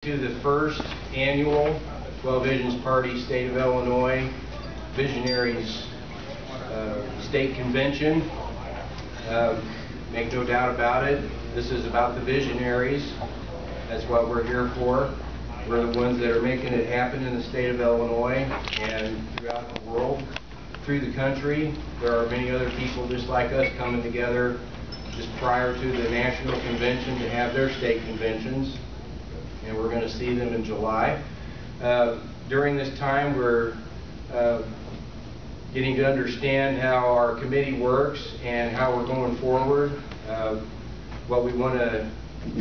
To the first annual 12 Visions Party State of Illinois Visionaries State Convention. Make no doubt about it, this is about the visionaries. That's what we're here for. We're the ones that are making it happen in the state of Illinois and throughout the world, through the country. There are many other people just like us coming together just prior to the national convention to have their state conventions. And we're going to see them in July. During this time, we're getting to understand how our committee works and how we're going forward. What we want to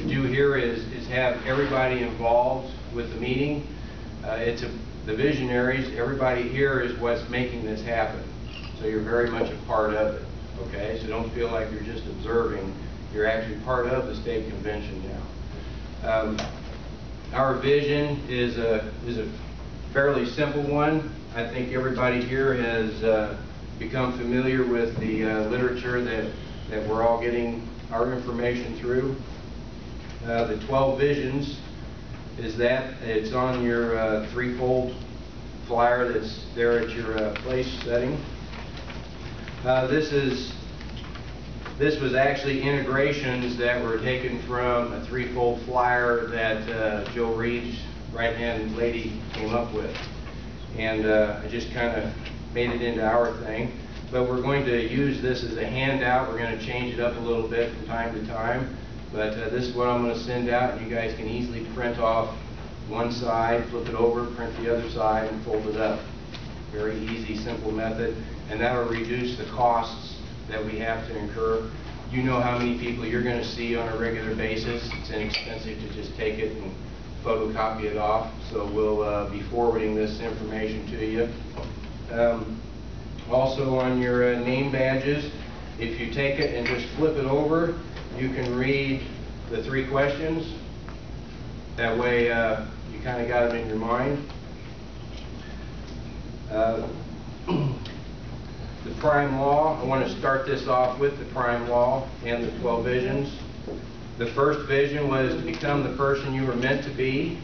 do here is have everybody involved with the meeting. The visionaries, everybody here is what's making this happen. So you're very much a part of it, okay? So don't feel like you're just observing. You're actually part of the state convention now. Our vision is a fairly simple one. I think everybody here has become familiar with the literature that we're all getting our information through. The 12 Visions is that. It's on your threefold flyer that's there at your place setting. This was actually integrations that were taken from a threefold flyer that Joe Reed's right-hand lady came up with. And I just kind of made it into our thing. But we're going to use this as a handout. We're going to change it up a little bit from time to time. But this is what I'm going to send out, and you guys can easily print off one side, flip it over, print the other side, and fold it up. Very easy, simple method. And that will reduce the costs that we have to incur. You know how many people you're going to see on a regular basis. It's inexpensive to just take it and photocopy it off. So we'll be forwarding this information to you. Also on your name badges, if you take it and just flip it over, you can read the 3 questions. That way you kind of got it in your mind. The prime law, I want to start this off with the prime law and the 12 visions. The first vision was to become the person you were meant to be.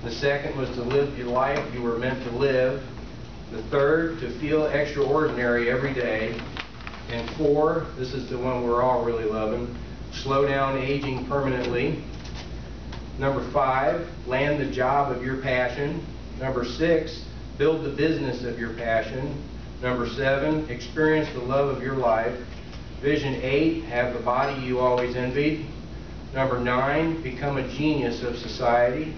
The second was to live your life you were meant to live. The third, to feel extraordinary every day. And 4, this is the one we're all really loving, slow down aging permanently. Number 5, land the job of your passion. Number 6, build the business of your passion. Number 7, experience the love of your life. Vision 8, have the body you always envied. Number 9, become a genius of society.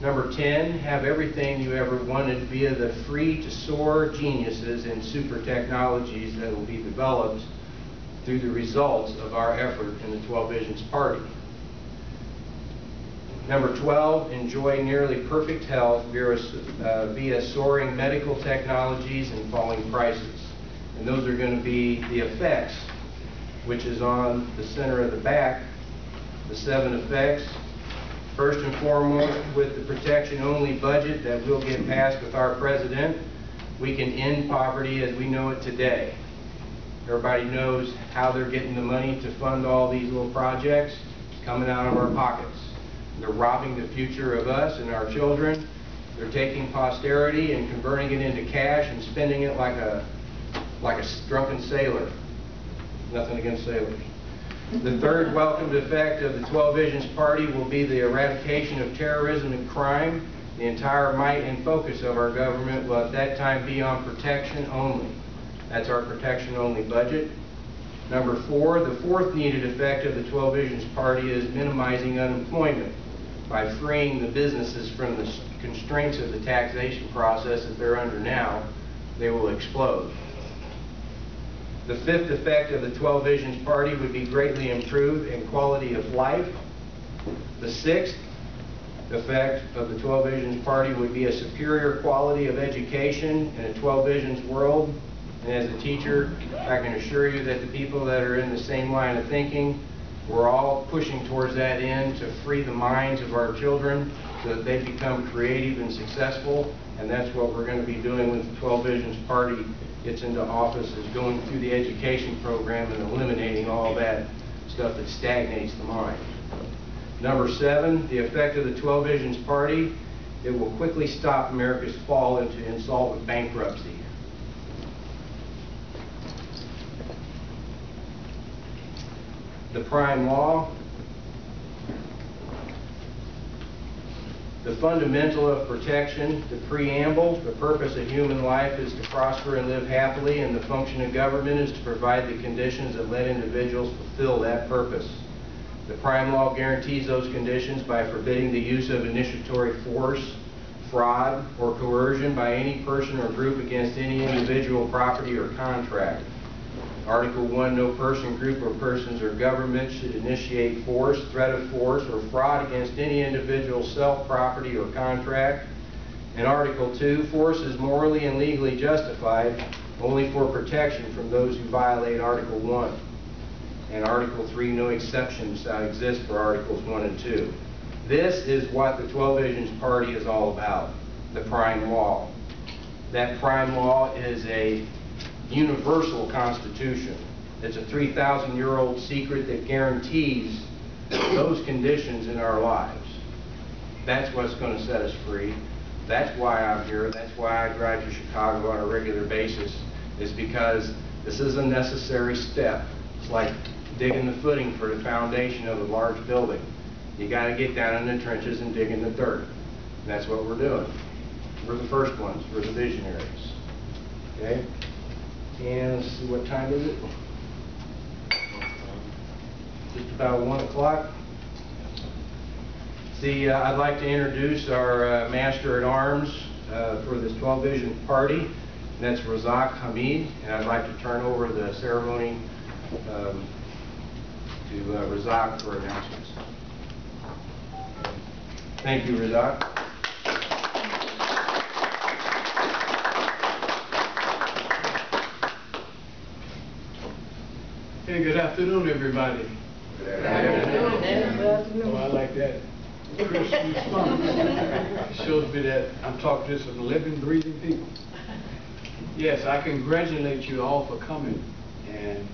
Number 10, have everything you ever wanted via the free-to-soar geniuses and super technologies that will be developed through the results of our effort in the 12 Visions Party. Number 12, enjoy nearly perfect health via soaring medical technologies and falling prices. And those are going to be the effects, which is on the center of the back, the 7 effects. First and foremost, with the protection-only budget that will get passed with our president, we can end poverty as we know it today. Everybody knows how they're getting the money to fund all these little projects. It's coming out of our pockets. They're robbing the future of us and our children. They're taking posterity and converting it into cash and spending it like a drunken sailor. Nothing against sailors. The third welcomed effect of the 12 Visions Party will be the eradication of terrorism and crime. The entire might and focus of our government will at that time be on protection only. That's our protection only budget. Number 4, the fourth needed effect of the 12 Visions Party is minimizing unemployment. By freeing the businesses from the constraints of the taxation process that they're under now, they will explode. The fifth effect of the 12 Visions Party would be greatly improved in quality of life. The sixth effect of the 12 Visions Party would be a superior quality of education in a 12 Visions world. And as a teacher, I can assure you that the people that are in the same line of thinking, we're all pushing towards that end to free the minds of our children so that they become creative and successful. And that's what we're going to be doing when the 12 Visions Party gets into office, is going through the education program and eliminating all that stuff that stagnates the mind. Number 7, the effect of the 12 Visions Party, it will quickly stop America's fall into insolvent bankruptcy. The prime law, the fundamental of protection, the preamble, the purpose of human life is to prosper and live happily, and the function of government is to provide the conditions that let individuals fulfill that purpose. The prime law guarantees those conditions by forbidding the use of initiatory force, fraud, or coercion by any person or group against any individual, property, or contract. Article 1, no person, group, or persons or government should initiate force, threat of force, or fraud against any individual, self, property, or contract. And Article 2, force is morally and legally justified only for protection from those who violate Article 1. And Article 3, no exceptions exist for Articles 1 and 2. This is what the 12 Visions Party is all about, the prime law. That prime law is a universal constitution. It's a 3,000-year-old secret that guarantees those conditions in our lives. That's what's going to set us free. That's why I'm here. That's why I drive to Chicago on a regular basis, is because this is a necessary step. It's like digging the footing for the foundation of a large building. You got to get down in the trenches and dig in the dirt. And that's what we're doing. We're the first ones. We're the visionaries. Okay? And let's see, what time is it? Just about 1 o'clock. See, I'd like to introduce our Master at Arms for this 12 Vision Party, and that's Razak Hamid, and I'd like to turn over the ceremony to Razak for announcements. Thank you, Razak. Hey, good afternoon, everybody. Good afternoon. Oh, I like that crisp response. Shows me that I'm talking to some living, breathing people. Yes, I congratulate you all for coming, and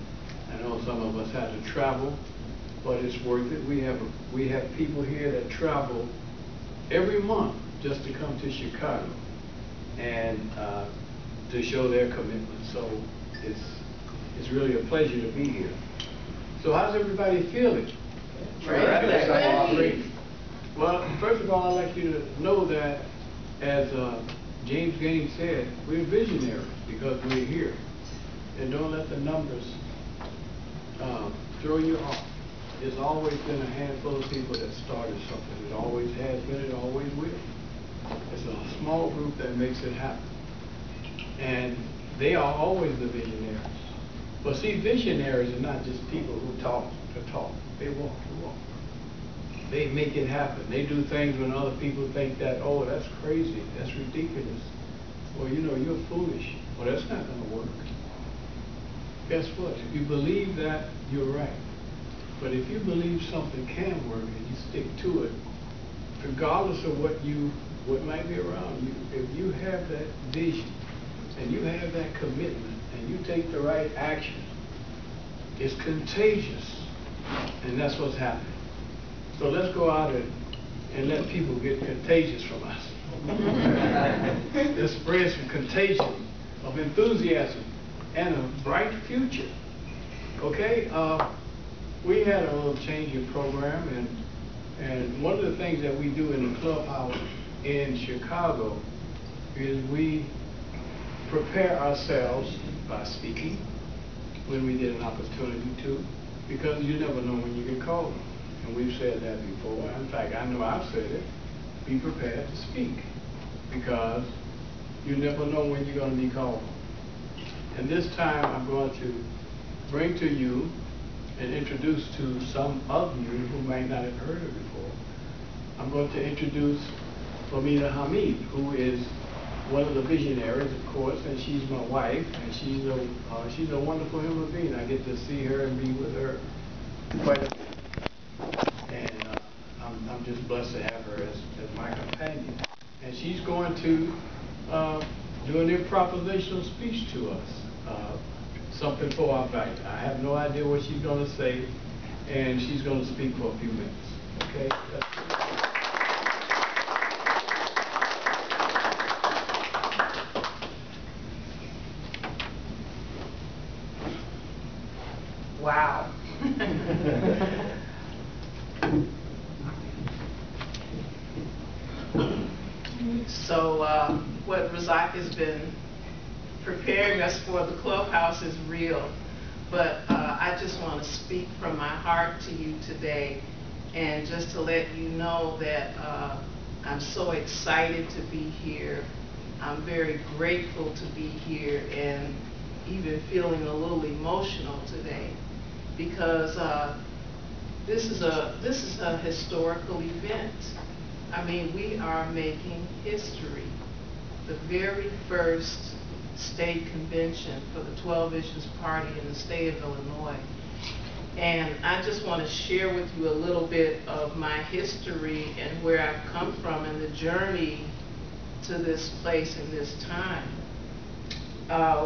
I know some of us had to travel, but it's worth it. We have people here that travel every month just to come to Chicago and to show their commitment. So it's really a pleasure to be here. So how's everybody feeling? Great. Well, first of all, I'd like you to know that, as James Gaines said, we're visionaries because we're here. And don't let the numbers throw you off. There's always been a handful of people that started something. It always has been, it always will. It's a small group that makes it happen. And they are always the visionaries. But see, visionaries are not just people who talk to talk. They walk the walk. They make it happen. They do things when other people think that, oh, that's crazy, that's ridiculous. Well, you know, you're foolish. Well, that's not going to work. Guess what? If you believe that, you're right. But if you believe something can work and you stick to it, regardless of what might be around you, if you have that vision and you have that commitment and you take the right action, it's contagious. And that's what's happening. So let's go out and let people get contagious from us. Let's spread some contagion of enthusiasm and a bright future. Okay? We had a little change in program, and one of the things that we do in the clubhouse in Chicago is we prepare ourselves by speaking when we get an opportunity to, because you never know when you get called. And we've said that before. In fact, I know I've said it. Be prepared to speak, because you never know when you're going to be called. And this time I'm going to bring to you and introduce to some of you who might not have heard her before. I'm going to introduce Fahmida Hamid, who is one of the visionaries, of course, and she's my wife, and she's a wonderful human being. I get to see her and be with her quite a bit. And I'm just blessed to have her as my companion. And she's going to do an improvisational speech to us, something for our night. I have no idea what she's going to say, and she's going to speak for a few minutes. Okay? Wow. So what Razak has been preparing us for, the clubhouse, is real. But I just want to speak from my heart to you today, and just to let you know that I'm so excited to be here. I'm very grateful to be here, and even feeling a little emotional today, because this is a historical event. I mean, we are making history. The very first state convention for the 12 Visions Party in the state of Illinois. And I just want to share with you a little bit of my history and where I've come from and the journey to this place and this time.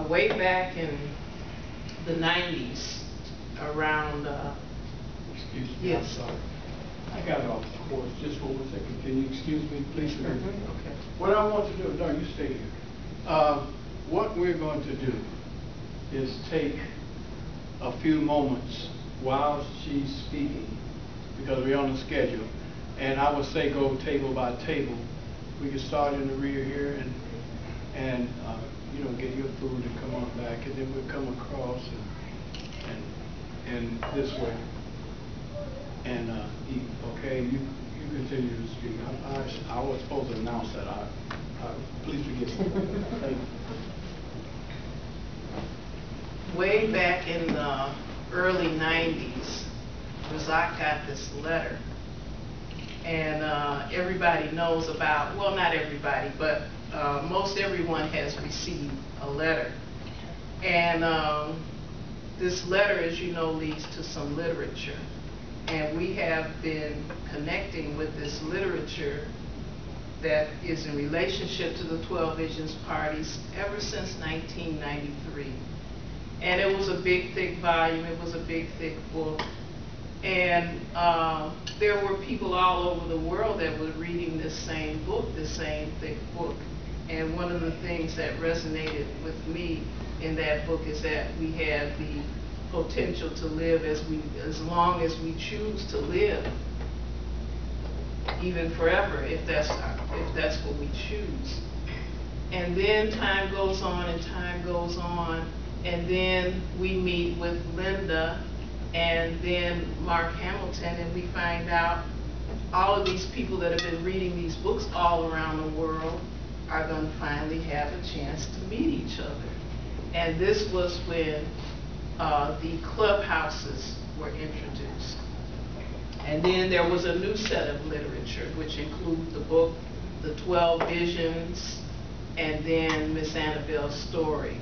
Way back in the 90s, around... Excuse me, yes. I'm sorry. I got off course just for 1 second. Can you excuse me, please? Okay. What I want to do, no, you stay here. What we're going to do is take a few moments while she's speaking, because we're on the schedule, and I would say go table by table. We can start in the rear here and you know, get your food and come on back, and then we'll come across and this way and eat. Okay, you continue to speak. I was supposed to announce that. Please forgive me. Thank you. Way back in the early 90s, Razak got this letter. And everybody knows about, well, not everybody, but most everyone has received a letter. And this letter, as you know, leads to some literature. And we have been connecting with this literature that is in relationship to the 12 Visions parties ever since 1993. And it was a big, thick volume. It was a big, thick book. And there were people all over the world that were reading this same book, this same thick book. And one of the things that resonated with me in that book is that we have the potential to live as long as we choose to live, even forever, if that's what we choose. And then time goes on and time goes on, and then we meet with Linda and then Mark Hamilton, and we find out all of these people that have been reading these books all around the world are going to finally have a chance to meet each other. And this was when the clubhouses were introduced. And then there was a new set of literature, which included the book, The 12 Visions, and then Miss Annabelle's story.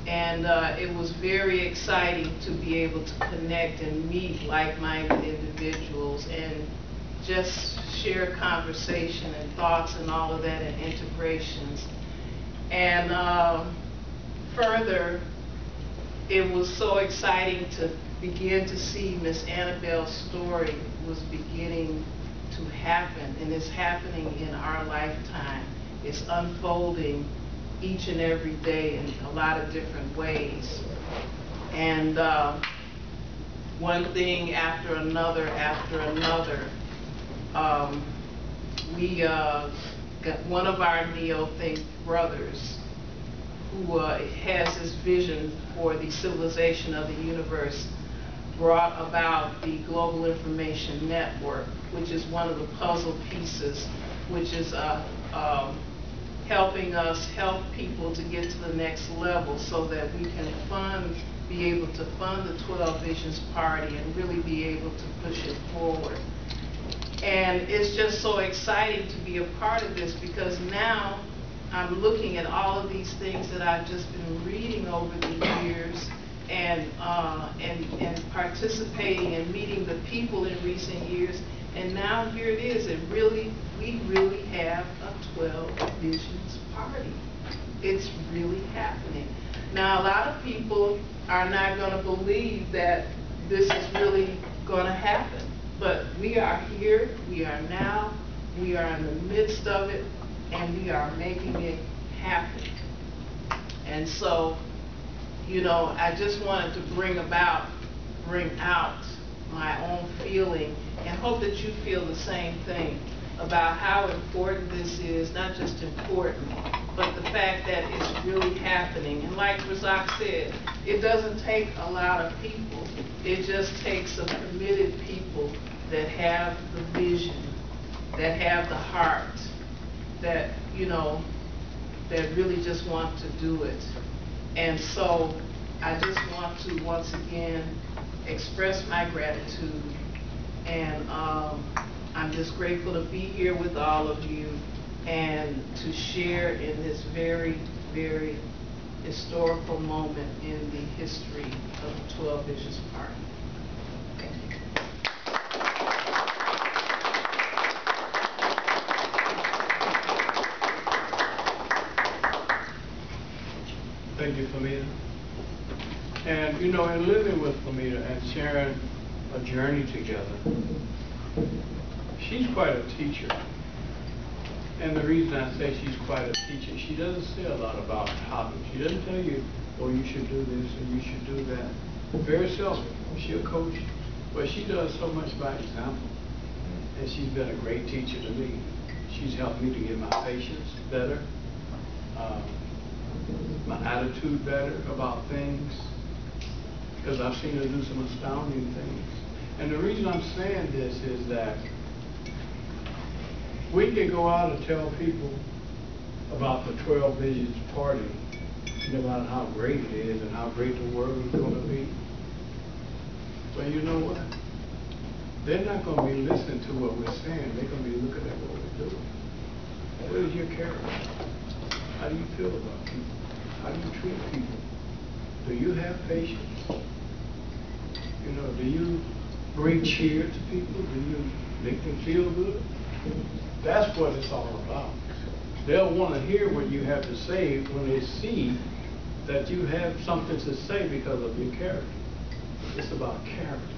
And it was very exciting to be able to connect and meet like-minded individuals and just share conversation and thoughts and all of that and integrations. And further, it was so exciting to begin to see Miss Annabelle's story was beginning to happen, and it's happening in our lifetime. It's unfolding each and every day in a lot of different ways. And one thing after another, we got one of our Neo-Think brothers who has this vision for the civilization of the universe, brought about the Global Information Network, which is one of the puzzle pieces, which is helping us help people to get to the next level so that we can be able to fund the 12 Visions Party and really be able to push it forward. And it's just so exciting to be a part of this, because now I'm looking at all of these things that I've just been reading over the years and participating and meeting the people in recent years. And now here it is, we really have a 12 Visions Party. It's really happening. Now, a lot of people are not going to believe that this is really going to happen. But we are here, we are now, we are in the midst of it, and we are making it happen. And so, you know, I just wanted to bring out my own feeling, and hope that you feel the same thing about how important this is, not just important, but the fact that it's really happening. And like Razak said, it doesn't take a lot of people. It just takes some committed people that have the vision, that have the heart, that, you know, that really just want to do it. And so I just want to once again express my gratitude, and I'm just grateful to be here with all of you and to share in this very, very historical moment in the history of the 12 Visions Party. Thank you. Thank you, Famita. And you know, in living with Famita and sharing a journey together, she's quite a teacher. And the reason I say she's quite a teacher, she doesn't say a lot about how to. She doesn't tell you, oh, you should do this and you should do that. Very seldom. She'll coach, but she does so much by example. And she's been a great teacher to me. She's helped me to get my patience better, my attitude better about things, because I've seen her do some astounding things. And the reason I'm saying this is that we can go out and tell people about the 12 Visions Party and about how great it is and how great the world is going to be. But you know what? They're not going to be listening to what we're saying. They're going to be looking at what we're doing. What is your character? How do you feel about people? How do you treat people? Do you have patience? You know, do you bring cheer to people? Do you make them feel good? That's what it's all about. They'll want to hear what you have to say when they see that you have something to say because of your character. It's about character.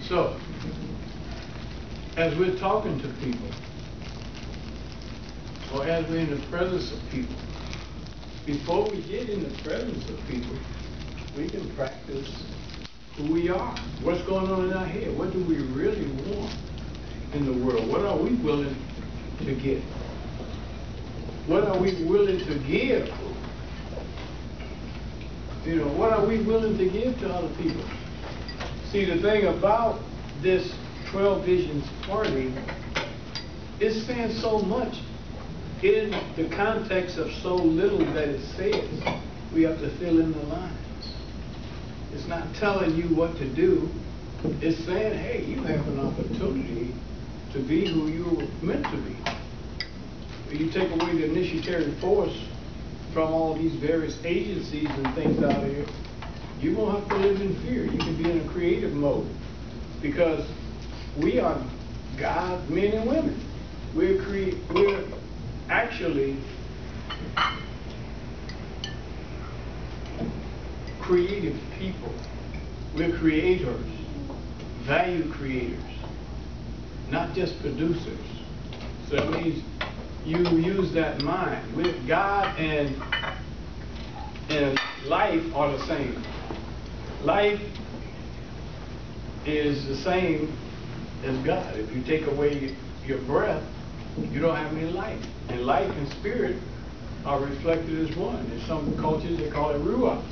So, as we're talking to people, or as we're in the presence of people, before we get in the presence of people, we can practice who we are. What's going on in our head? What do we really want in the world? What are we willing to get? What are we willing to give? You know, what are we willing to give to other people? See, the thing about this 12 Visions Party is saying so much in the context of so little that it says. We have to fill in the lines. It's not telling you what to do. It's saying, hey, you have an opportunity to be who you were meant to be. You take away the initiatory force from all these various agencies and things out here, you won't have to live in fear. You can be in a creative mode, because we are God's men and women. We're actually creative people. We're creators, value creators, not just producers. So it means you use that mind. With God and life are the same. Life is the same as God. If you take away your breath, you don't have any life. And life and spirit are reflected as one. In some cultures, they call it ruach.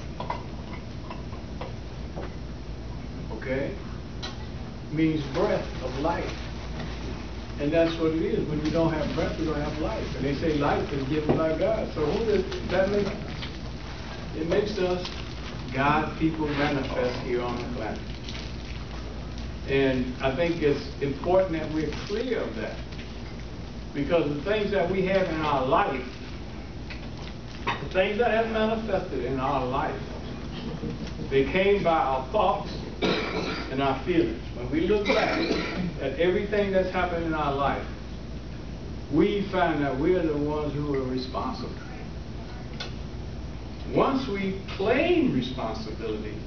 Okay? Means breath of life. And that's what it is. When you don't have breath, you don't have life. And they say life is given by God. So who does that make? It makes us God people manifest here on the planet. And I think it's important that we're clear of that. Because the things that we have in our life, the things that have manifested in our life, they came by our thoughts and our feelings. When we look back at everything that's happened in our life, we find that we're the ones who are responsible. Once we claim responsibility,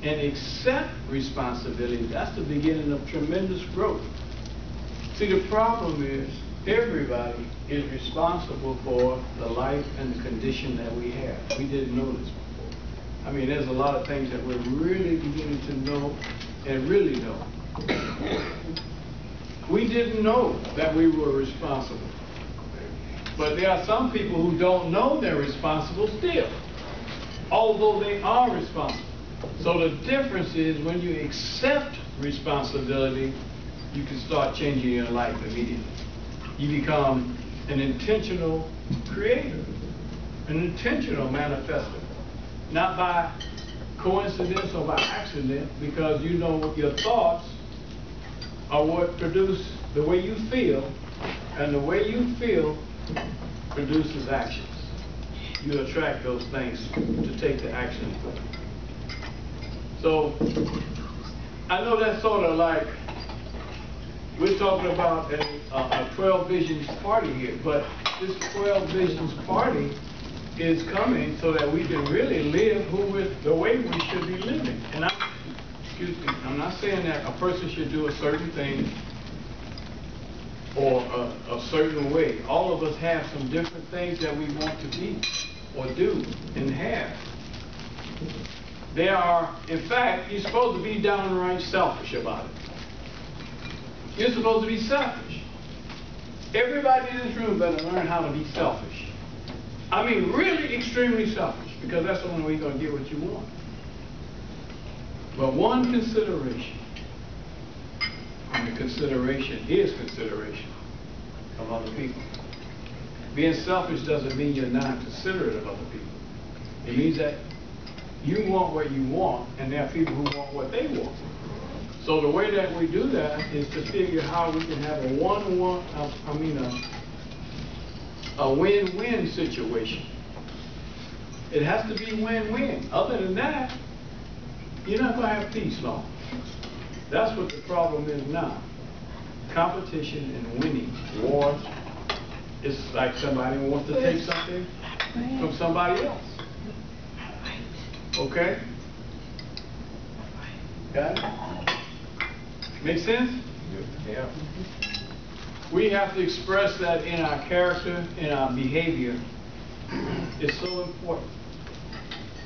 and accept responsibility, that's the beginning of tremendous growth. See, the problem is everybody is responsible for the life and the condition that we have. We didn't know this before. I mean, there's a lot of things that we're really beginning to know and really know. We didn't know that we were responsible. But there are some people who don't know they're responsible still, although they are responsible. So the difference is when you accept responsibility, you can start changing your life immediately. You become an intentional creator, an intentional manifester. Not by coincidence or by accident, because you know your thoughts are what produce the way you feel, and the way you feel produces actions. You attract those things to take the action. So, I know that's sort of like, we're talking about a 12 Visions party here, but this 12 Visions party is coming so that we can really live the way we should be living. And I'm not saying that a person should do a certain thing or a certain way. All of us have some different things that we want to be or do and have. There are, in fact, you're supposed to be downright selfish about it. You're supposed to be selfish. Everybody in this room better learn how to be selfish. I mean, really extremely selfish, because that's the only way you're going to get what you want. But one consideration, and the consideration is consideration of other people. Being selfish doesn't mean you're not considerate of other people. It means that you want what you want, and there are people who want what they want. So the way that we do that is to figure how we can have a win-win situation. It has to be win-win. Other than that, you're not going to have peace long. That's what the problem is now. Competition and winning. Wars. It's like somebody wants to take something from somebody else. Okay? Got it? Make sense? Yeah. We have to express that in our character, in our behavior. It's so important.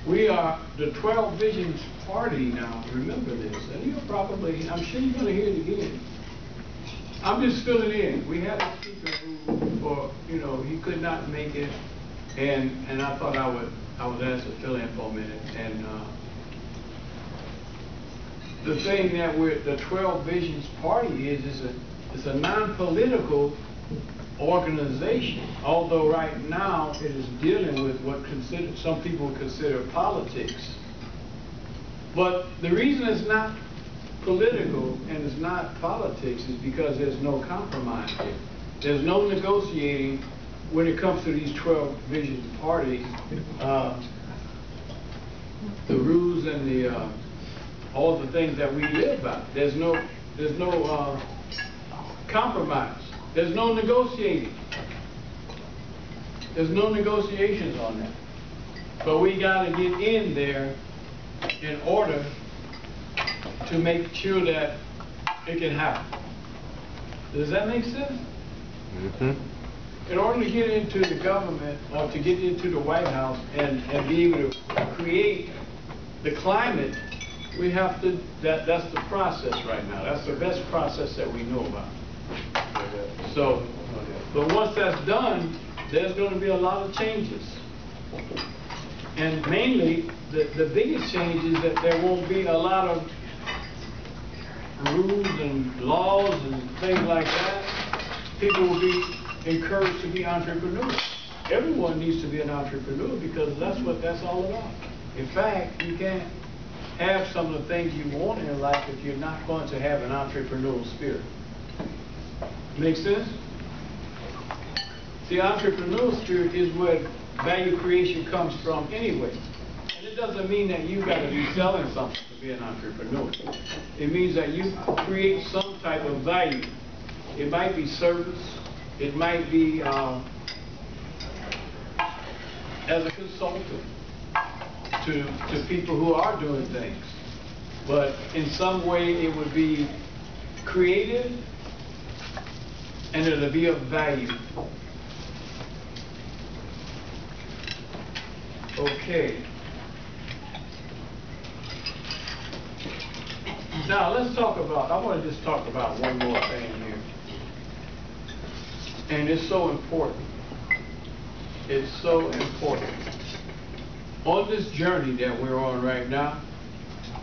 We are the 12 Visions party now. Remember this. And you'll probably, I'm sure you're going to hear it again. I'm just filling in. We had a speaker who, he could not make it. And I thought I would ask to fill in for a minute. And the thing that the 12 Visions party is a non-political organization, although right now it is dealing with what some people consider politics. But the reason it's not political and it's not politics is because there's no compromise here. There's no negotiating when it comes to these 12 Visions parties. The rules and all the things that we live by. There's no compromise. There's no negotiating. There's no negotiations on that. But we got to get in there in order to make sure that it can happen. Does that make sense? Mm-hmm. In order to get into the government or to get into the White House and be able to create the climate, we have to, that's the process right now. That's the best process that we know about. So, but once that's done, there's going to be a lot of changes. And mainly, the biggest change is that there won't be a lot of rules and laws and things like that. People will be encouraged to be entrepreneurs. Everyone needs to be an entrepreneur because that's what that's all about. In fact, you can't have some of the things you want in life if you're not going to have an entrepreneurial spirit. Make sense? The entrepreneurial spirit is where value creation comes from anyway. And it doesn't mean that you've got to be selling something to be an entrepreneur. It means that you create some type of value. It might be service. It might be as a consultant to people who are doing things. but in some way it would be creative and it'll be of value. Okay. Now let's talk about, I want to just talk about one more thing here. And it's so important. It's so important. On this journey that we're on right now,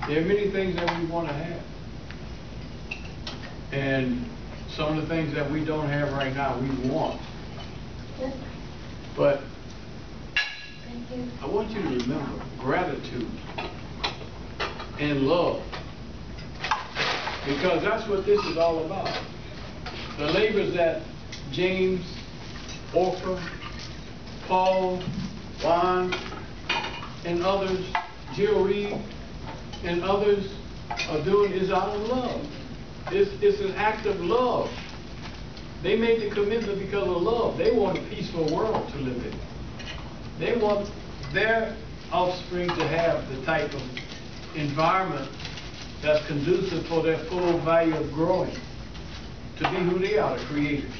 there are many things that we want to have. And some of the things that we don't have right now, we want. But I want you to remember gratitude and love. Because that's what this is all about. The labors that James, Orpha, Paul, Juan, and others, Jill Reed, and others are doing is out of love. It's an act of love. They made the commitment because of love. They want a peaceful world to live in. They want their offspring to have the type of environment that's conducive for their full value of growing, to be who they are, the creators.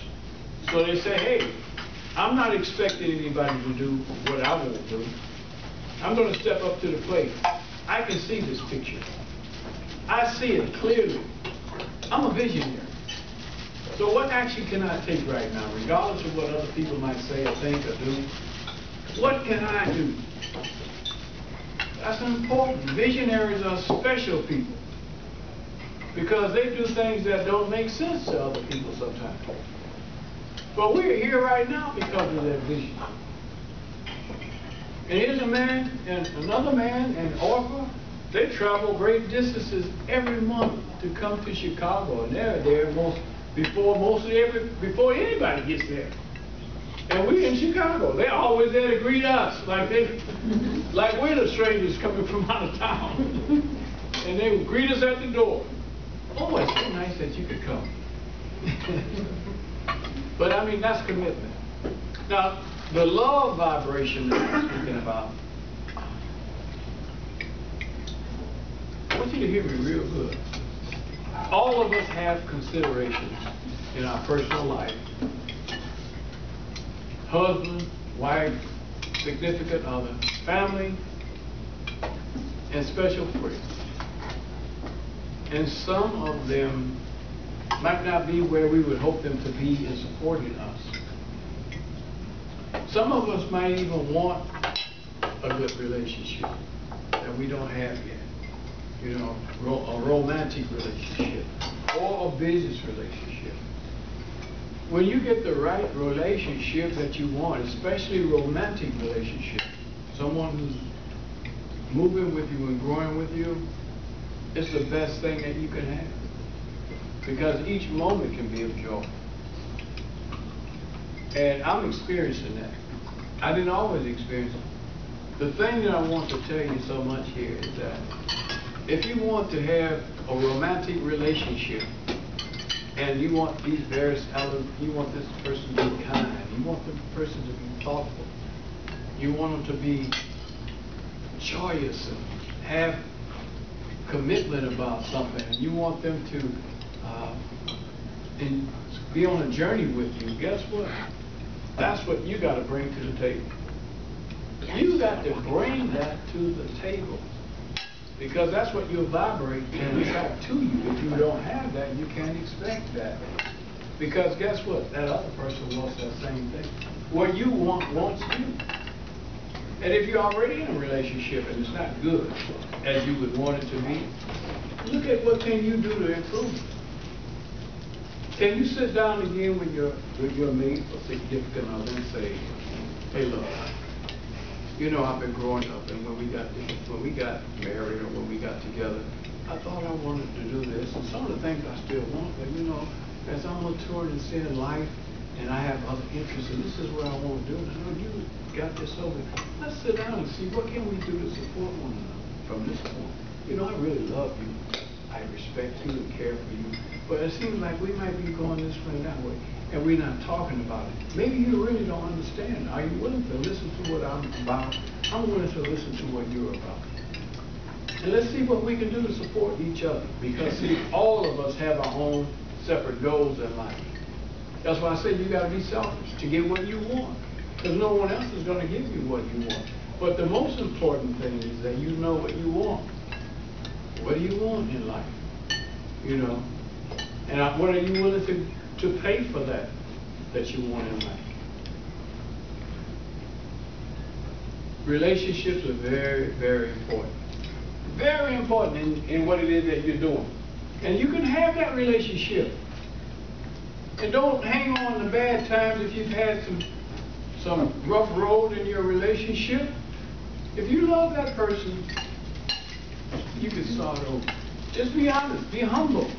So they say, hey, I'm not expecting anybody to do what I won't do. I'm going to step up to the plate. I can see this picture. I see it clearly. I'm a visionary. So what action can I take right now, regardless of what other people might say or think or do? What can I do? That's important. Visionaries are special people because they do things that don't make sense to other people sometimes. But we're here right now because of that vision. And here's a man and another man and Orpha. They travel great distances every month to come to Chicago, and they're there before anybody gets there. And we in Chicago, they're always there to greet us, like we're the strangers coming from out of town. And they would greet us at the door. Oh, it's so nice that you could come. But I mean, that's commitment. Now, the love vibration that I'm speaking about, I want you to hear me real good. All of us have considerations in our personal life. Husband, wife, significant other, family, and special friends. And some of them might not be where we would hope them to be in supporting us. Some of us might even want a good relationship that we don't have yet. You know, a romantic relationship or a business relationship. When you get the right relationship that you want, especially romantic relationship, someone who's moving with you and growing with you, it's the best thing that you can have. Because each moment can be of joy. And I'm experiencing that. I didn't always experience it. The thing that I want to tell you so much here is that if you want to have a romantic relationship, and you want these various elements, you want this person to be kind, you want the person to be thoughtful, you want them to be joyous and have commitment about something, and you want them to be on a journey with you, guess what? That's what you got to bring to the table. You got to bring that to the table. Because that's what you'll vibrate and attract to you. If you don't have that, you can't expect that. Because guess what? That other person wants that same thing. What you want wants you. And if you're already in a relationship and it's not good as you would want it to be, look at what can you do to improve it. Can you sit down again with your mate or significant other and say, hey, look, you know, I've been growing up, and when we got married or when we got together, I thought I wanted to do this, and some of the things I still want, but you know, as I'm maturing and seeing life, and I have other interests, and this is what I want to do, and I know you got this over. Let's sit down and see what can we do to support one another from this point. You know, I really love you. I respect you and care for you, but it seems like we might be going this way and that way, and we're not talking about it. Maybe you really don't understand. Are you willing to listen to what I'm about? I'm willing to listen to what you're about. And let's see what we can do to support each other. Because see, all of us have our own separate goals in life. That's why I say you got to be selfish to get what you want. Because no one else is going to give you what you want. But the most important thing is that you know what you want. What do you want in life? You know? And what are you willing to pay for that you want in life? Relationships are very, very important. Very important in what it is that you're doing. And you can have that relationship. And don't hang on to bad times if you've had some rough road in your relationship. If you love that person, you can start over. Just be honest, be humble.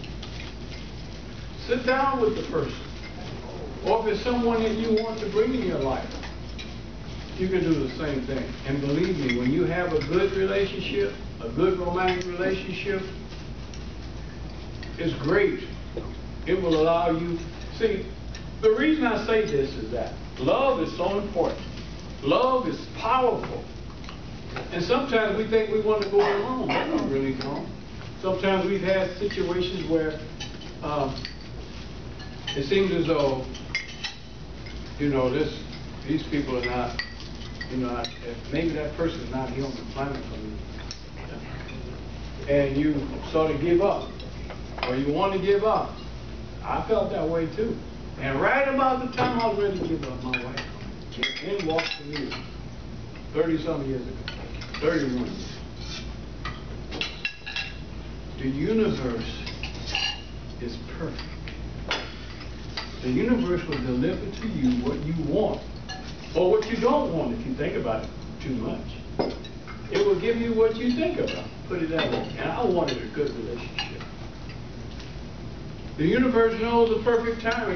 Sit down with the person. Or if it's someone that you want to bring in your life, you can do the same thing. And believe me, when you have a good relationship, a good romantic relationship, it's great. It will allow you. See, the reason I say this is that love is so important. Love is powerful. And sometimes we think we want to go alone. That's not really wrong. Sometimes we've had situations where it seems as though, you know, these people are not, you know, maybe that person is not here on the planet for me. And you sort of give up, or you want to give up. I felt that way too. And right about the time I was ready to give up, my wife in walked Amelia, 30-some years ago, 31 years. The universe is perfect. The universe will deliver to you what you want, or what you don't want if you think about it too much. It will give you what you think about. Put it that way. And I wanted a good relationship. The universe knows the perfect time.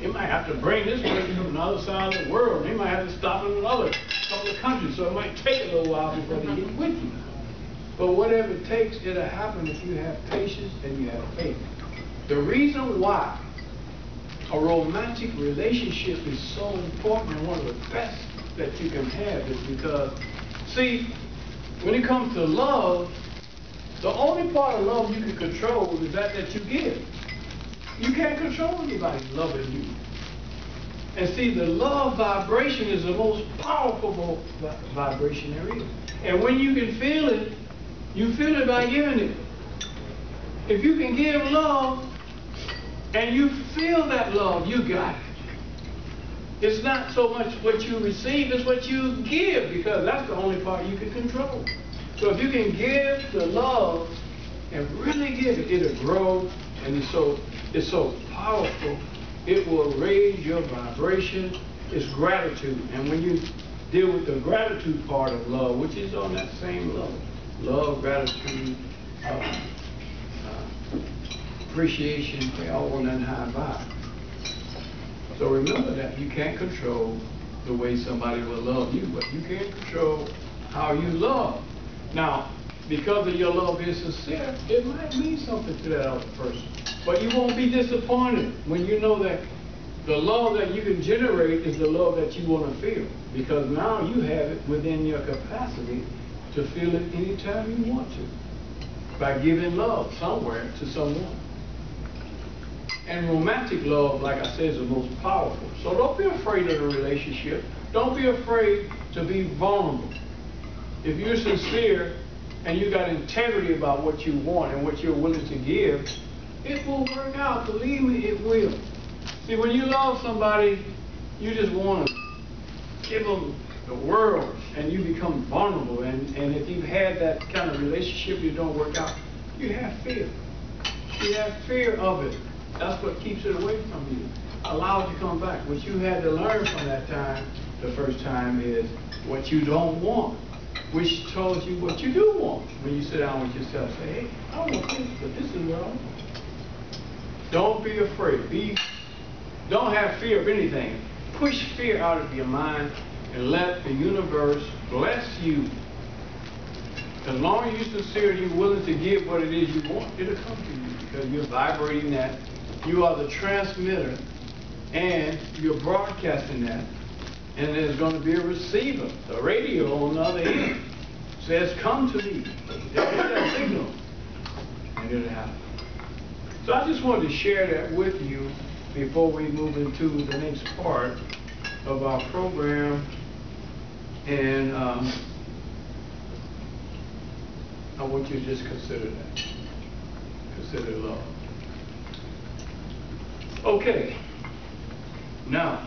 It might have to bring this person from another side of the world. They might have to stop in another couple of countries, so it might take a little while before they get with you. But whatever it takes, it'll happen if you have patience and you have faith. The reason why a romantic relationship is so important and one of the best that you can have is because, see, when it comes to love, the only part of love you can control is that you give. You can't control anybody loving you. And see, the love vibration is the most powerful vibration there is. And when you can feel it, you feel it by giving it. If you can give love and you feel that love, you got it. It's not so much what you receive, it's what you give, because that's the only part you can control. So if you can give the love and really give it, it'll grow, and it's so powerful. It will raise your vibration. It's gratitude. And when you deal with the gratitude part of love, which is on that same level, love, gratitude, appreciation, they all on that high vibe. So remember that you can't control the way somebody will love you, but you can control how you love. Now, because of your love being sincere, it might mean something to that other person. But you won't be disappointed when you know that the love that you can generate is the love that you want to feel. Because now you have it within your capacity to feel it anytime you want to, by giving love somewhere to someone. And romantic love, like I said, is the most powerful. So don't be afraid of the relationship. Don't be afraid to be vulnerable. If you're sincere and you got integrity about what you want and what you're willing to give, it will work out. Believe me, it will. See, when you love somebody, you just want to give them the world, and you become vulnerable. And if you've had that kind of relationship, you don't work out, you have fear. You have fear of it. That's what keeps it away from you. Allow it to come back. What you had to learn from that time, the first time, is what you don't want, which tells you what you do want. When you sit down with yourself, say, hey, I want this, but this is what I want. Don't be afraid. Don't have fear of anything. Push fear out of your mind and let the universe bless you. As long as you're sincere and you're willing to give what it is you want, it'll come to you because you're vibrating that. You are the transmitter and you're broadcasting that. And there's going to be a receiver, a radio on the other end. says, come to me. They get that signal, and it'll happen. So I just wanted to share that with you before we move into the next part of our program. And I want you to just consider that. Consider love. Okay. Now,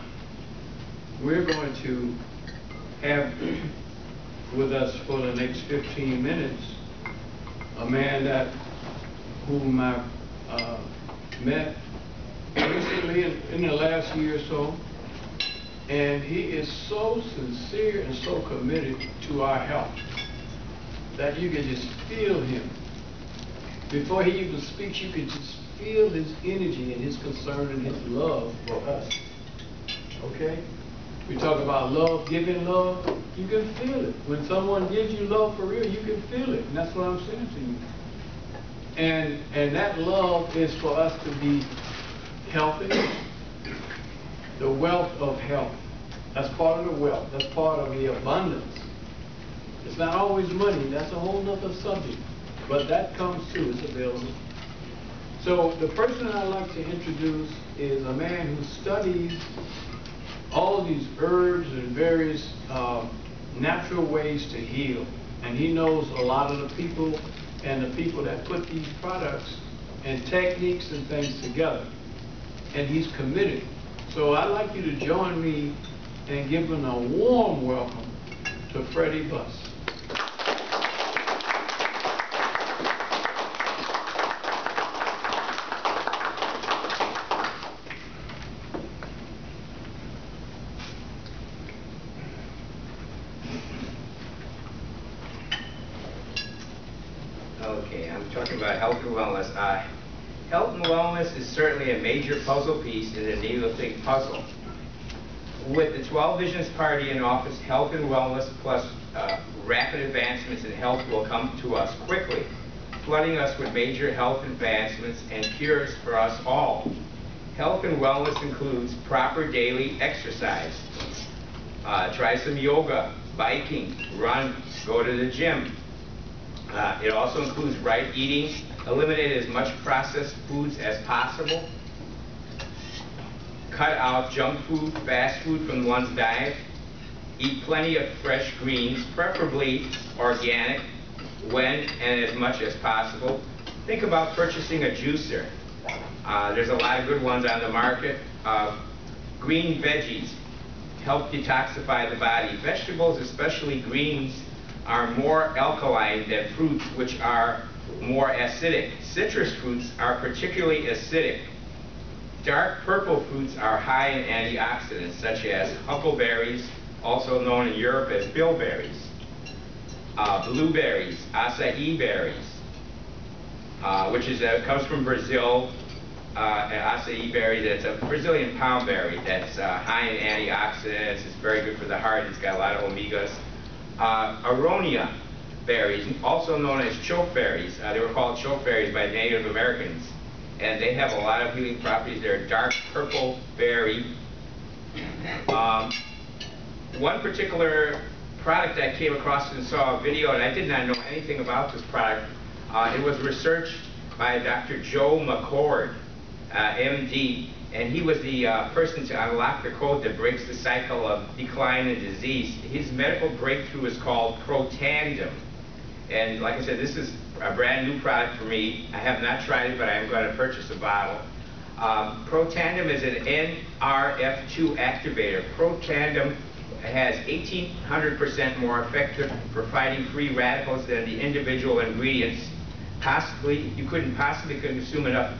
we're going to have with us for the next 15 minutes a man whom I met recently in the last year or so, and he is so sincere and so committed to our health that you can just feel him. Before he even speaks, you can just feel his energy and his concern and his love for us. Okay? We talk about love, giving love, you can feel it. When someone gives you love for real, you can feel it. And that's what I'm saying to you. And that love is for us to be healthy. The wealth of health. That's part of the wealth. That's part of the abundance. It's not always money. That's a whole nother subject. But that comes too. It's available. So the person I'd like to introduce is a man who studies all these herbs and various natural ways to heal. And he knows a lot of the people and the people that put these products and techniques and things together. And he's committed. So I'd like you to join me in giving a warm welcome to Freddie Buss. Okay, I'm talking about health and wellness. Health and wellness is certainly a major puzzle piece in the Neolithic puzzle. With the 12 Visions Party in office, health and wellness plus rapid advancements in health will come to us quickly, flooding us with major health advancements and cures for us all. Health and wellness includes proper daily exercise. Try some yoga, biking, run, go to the gym. It also includes right eating, eliminate as much processed foods as possible, cut out junk food, fast food from one's diet, eat plenty of fresh greens, preferably organic, when and as much as possible. Think about purchasing a juicer. There's a lot of good ones on the market. Green veggies help detoxify the body. Vegetables, especially greens, are more alkaline than fruits, which are more acidic. Citrus fruits are particularly acidic. Dark purple fruits are high in antioxidants, such as huckleberries, also known in Europe as bilberries, blueberries, acai berries, which comes from Brazil. Acai berry, that's a Brazilian palm berry that's high in antioxidants. It's very good for the heart. It's got a lot of omegas. Aronia berries, also known as chokeberries. They were called chokeberries by Native Americans, and they have a lot of healing properties. They're a dark purple berry. One particular product I came across and saw a video, and I did not know anything about this product. It was researched by Dr. Joe McCord, MD, and he was the person to unlock the code that breaks the cycle of decline and disease. His medical breakthrough is called Protandim. And like I said, this is a brand new product for me. I have not tried it, but I am going to purchase a bottle. Protandim is an NRF2 activator. Protandim has 1,800% more effective for fighting free radicals than the individual ingredients. Possibly, you couldn't possibly consume enough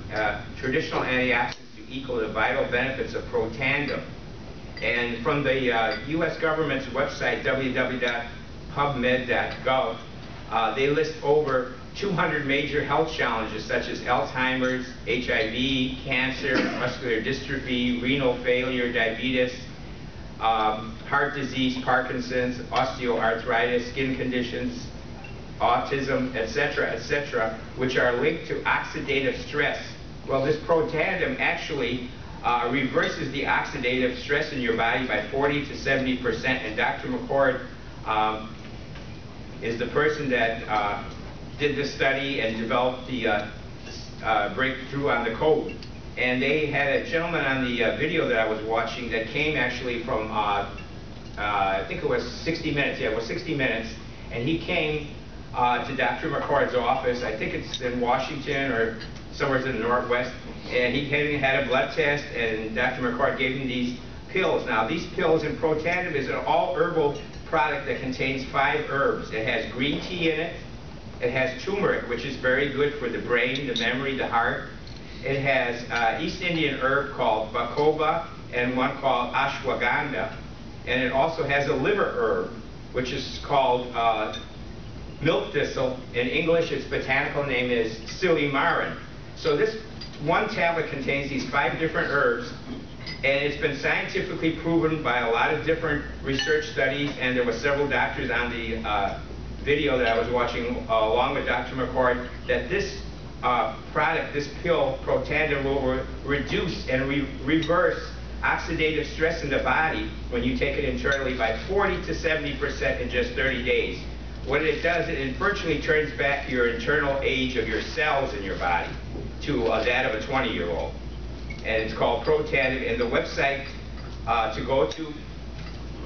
traditional antioxidants to equal the vital benefits of Protandim. And from the U.S. government's website, www.pubmed.gov, they list over 200 major health challenges such as Alzheimer's, HIV, cancer, muscular dystrophy, renal failure, diabetes, heart disease, Parkinson's, osteoarthritis, skin conditions, autism, etc., which are linked to oxidative stress. Well, this Protandim actually reverses the oxidative stress in your body by 40 to 70%, and Dr. McCord is the person that did this study and developed the breakthrough on the code. And they had a gentleman on the video that I was watching that came actually from, I think it was 60 Minutes. Yeah, it was 60 Minutes. And he came to Dr. McCord's office. I think it's in Washington or somewhere in the Northwest. And he had a blood test, and Dr. McCord gave him these pills. Now, these pills in Protandim is an all-herbal product that contains 5 herbs. It has green tea in it. It has turmeric, which is very good for the brain, the memory, the heart. It has East Indian herb called bacoba and one called ashwagandha. And it also has a liver herb, which is called milk thistle. In English, its botanical name is Silymarin. So this one tablet contains these 5 different herbs, and it's been scientifically proven by a lot of different research studies, and there were several doctors on the video that I was watching along with Dr. McCord, that this product, this pill, Protandim, will reduce and reverse oxidative stress in the body when you take it internally by 40 to 70% in just 30 days. What it does, it virtually turns back your internal age of your cells in your body to that of a 20-year-old. And it's called Protandim, and the website to go to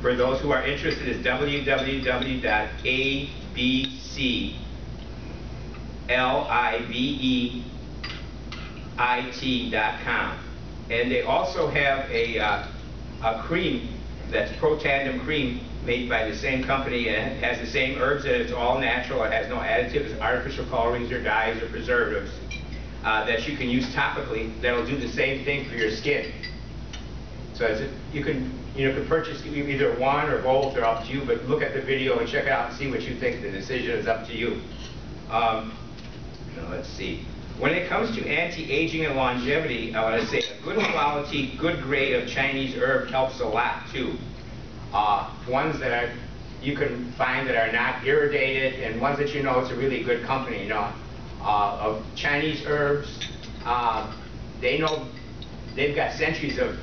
for those who are interested is www.abcliveit.com. And they also have a cream that's Protandim cream made by the same company, and it has the same herbs in it. It's all natural. It has no additives, artificial colorings, or dyes, or preservatives that you can use topically that'll do the same thing for your skin. So you can purchase either one or both, or up to you, but look at the video and check it out and see what you think. The decision is up to you. Let's see. When it comes to anti-aging and longevity, I want to say a good quality, good grade of Chinese herb helps a lot too. Ones that you can find that are not irrigated, and ones that you know it's a really good company, of Chinese herbs. They know they've got centuries and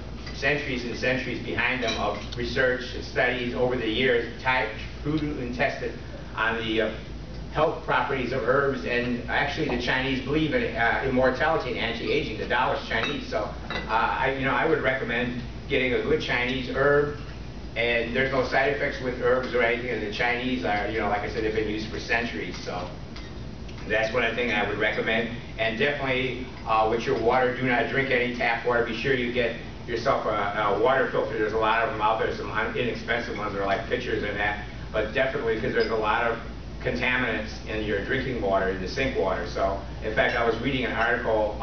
centuries behind them of research and studies over the years, proven and tested on the health properties of herbs. And actually, the Chinese believe in immortality and anti-aging. The Taoist Chinese. So, I would recommend getting a good Chinese herb. And there's no side effects with herbs or anything. And the Chinese are, like I said, they've been used for centuries. So that's one thing I would recommend. And definitely, with your water, do not drink any tap water. Be sure you get yourself a water filter. There's a lot of them out there. Some inexpensive ones are like pitchers and that. But definitely, because there's a lot of contaminants in your drinking water, in the sink water. So, in fact, I was reading an article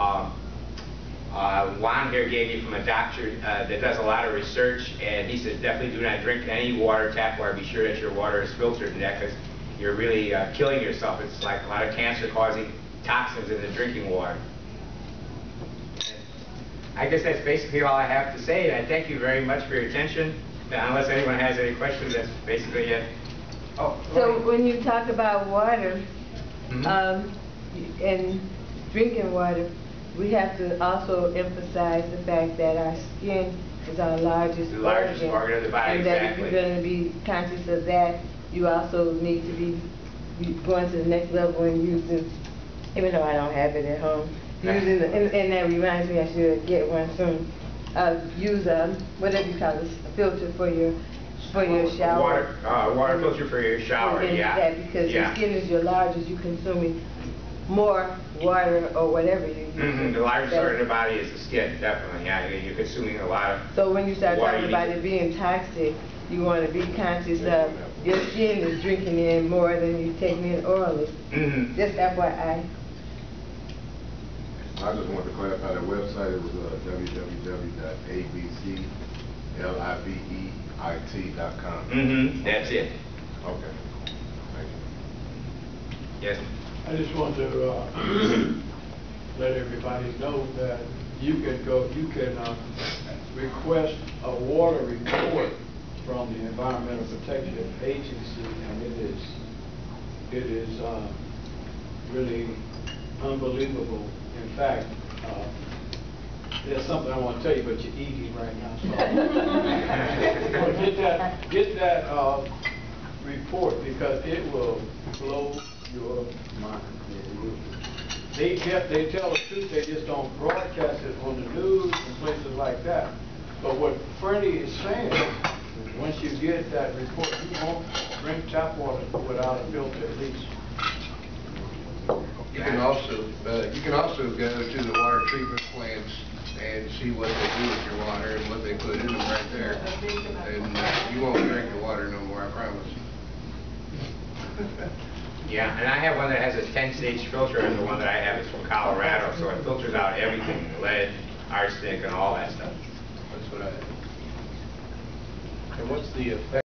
Juan here gave me from a doctor that does a lot of research, and he says definitely do not drink any water, tap water. Be sure that your water is filtered in that, because you're really killing yourself. It's like a lot of cancer-causing toxins in the drinking water. I guess that's basically all I have to say, and I thank you very much for your attention. Unless anyone has any questions, that's basically it. Oh, so when you talk about water, and drinking water, we have to also emphasize the fact that our skin is our largest organ of the body, and that if you're going to be conscious of that, you also need to be going to the next level and using, even though I don't have it at home, using, and that reminds me I should get one soon, use whatever you call this, a filter for your shower. Water filter for your shower, Because your skin is your largest, you're consuming more water or whatever you use. The largest organ of the body is the skin, definitely. Yeah, you're consuming a lot of. So when you start water, talking about it being toxic, you want to be conscious of your skin is drinking in more than you're taking in orally. Just FYI. I just want to clarify the website. It was www.abcliveit.com. That's it. Okay. Thank you. Yes. I just want to let everybody know that you can request a water report from the Environmental Protection Agency, and it is really unbelievable. In fact, there's something I want to tell you, but you're eating right now. So get that report. report because it will blow your mind. They tell the truth, they just don't broadcast it on the news and places like that. But what Freddie is saying, once you get that report, you won't drink tap water without a filter at least. You can also go to the water treatment plants and see what they do with your water and what they put in them right there. And you won't drink the water no more, I promise. Yeah, and I have one that has a 10-stage filter, and the one that I have is from Colorado, so it filters out everything, lead, arsenic, and all that stuff. That's what I have. And what's the effect